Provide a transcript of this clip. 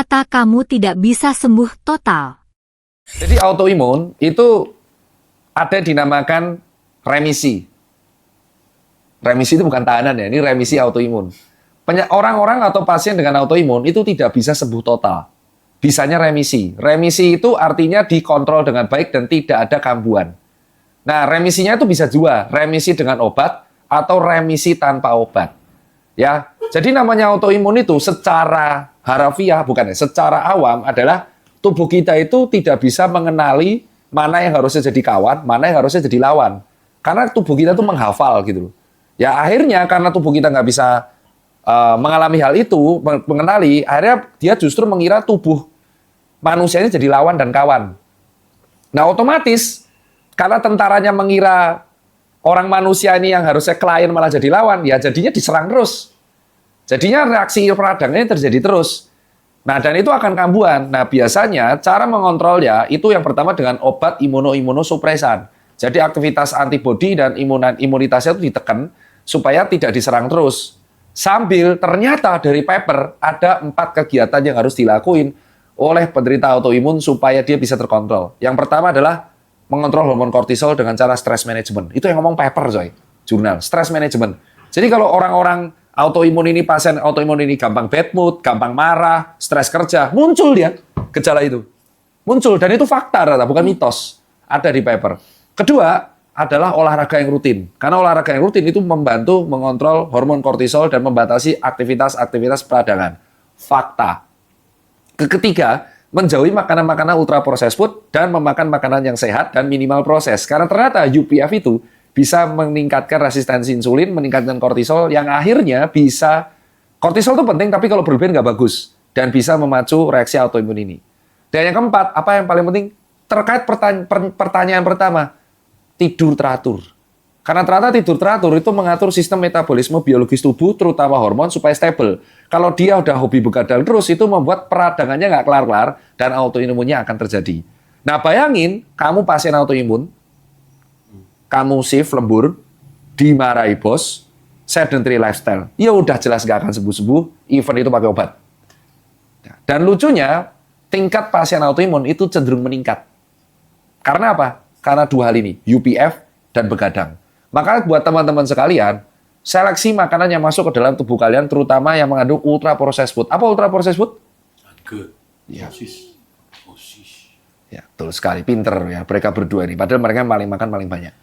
ternyata kamu tidak bisa sembuh total. Jadi autoimun itu ada yang dinamakan remisi. Remisi itu bukan tahanan ya, ini remisi autoimun. Orang-orang atau pasien dengan autoimun itu tidak bisa sembuh total. Bisanya remisi. Remisi itu artinya dikontrol dengan baik dan tidak ada kambuhan. Nah, remisinya itu bisa dua, remisi dengan obat atau remisi tanpa obat. Ya, jadi namanya autoimun itu secara harafiah, bukan ya, secara awam adalah tubuh kita itu tidak bisa mengenali mana yang harusnya jadi kawan, mana yang harusnya jadi lawan. Karena tubuh kita itu menghafal gitu loh. Ya akhirnya karena tubuh kita nggak bisa mengalami hal itu, mengenali, akhirnya dia justru mengira tubuh manusia ini jadi lawan dan kawan. Nah otomatis karena tentaranya mengira orang manusia ini yang harusnya klien malah jadi lawan, ya jadinya diserang terus. Jadinya reaksi peradangannya terjadi terus. Nah, dan itu akan kambuhan. Nah, biasanya cara mengontrolnya itu yang pertama dengan obat imunosupresan. Jadi aktivitas antibodi dan imunitasnya itu ditekan supaya tidak diserang terus. Sambil ternyata dari paper ada 4 kegiatan yang harus dilakuin oleh penderita autoimun supaya dia bisa terkontrol. Yang pertama adalah mengontrol hormon kortisol dengan cara stress management. Itu yang ngomong paper, coy. Jurnal, stress management. Jadi kalau orang-orang autoimun ini, pasien autoimun ini gampang bad mood, gampang marah, stres kerja, muncul dia gejala itu. Muncul, dan itu fakta, bukan mitos. Ada di paper. Kedua, adalah olahraga yang rutin. Karena olahraga yang rutin itu membantu mengontrol hormon kortisol dan membatasi aktivitas-aktivitas peradangan. Fakta. Ketiga, menjauhi makanan-makanan ultra processed food dan memakan makanan yang sehat dan minimal proses. Karena ternyata UPF itu bisa meningkatkan resistensi insulin, meningkatkan kortisol, yang akhirnya bisa, kortisol itu penting tapi kalau berlebihan nggak bagus, dan bisa memacu reaksi autoimun ini. Dan yang keempat, apa yang paling penting, terkait pertanyaan pertama, tidur teratur. Karena ternyata tidur teratur itu mengatur sistem metabolisme biologis tubuh, terutama hormon, supaya stabil. Kalau dia udah hobi begadang terus, itu membuat peradangannya nggak kelar-kelar, dan autoimunnya akan terjadi. Nah, bayangin, kamu pasien autoimun, kamu shift lembur, dimarahi bos, sedentary lifestyle. Ya udah jelas nggak akan sembuh-sembuh, even itu pakai obat. Dan lucunya, tingkat pasien autoimun itu cenderung meningkat. Karena apa? Karena 2 hal ini, UPF dan begadang. Maka buat teman-teman sekalian, seleksi makanan yang masuk ke dalam tubuh kalian, terutama yang mengandung ultra processed food. Apa ultra processed food? Good. Ya. Osis. Ya, betul sekali. Pinter ya mereka berdua ini. Padahal mereka paling makan paling banyak.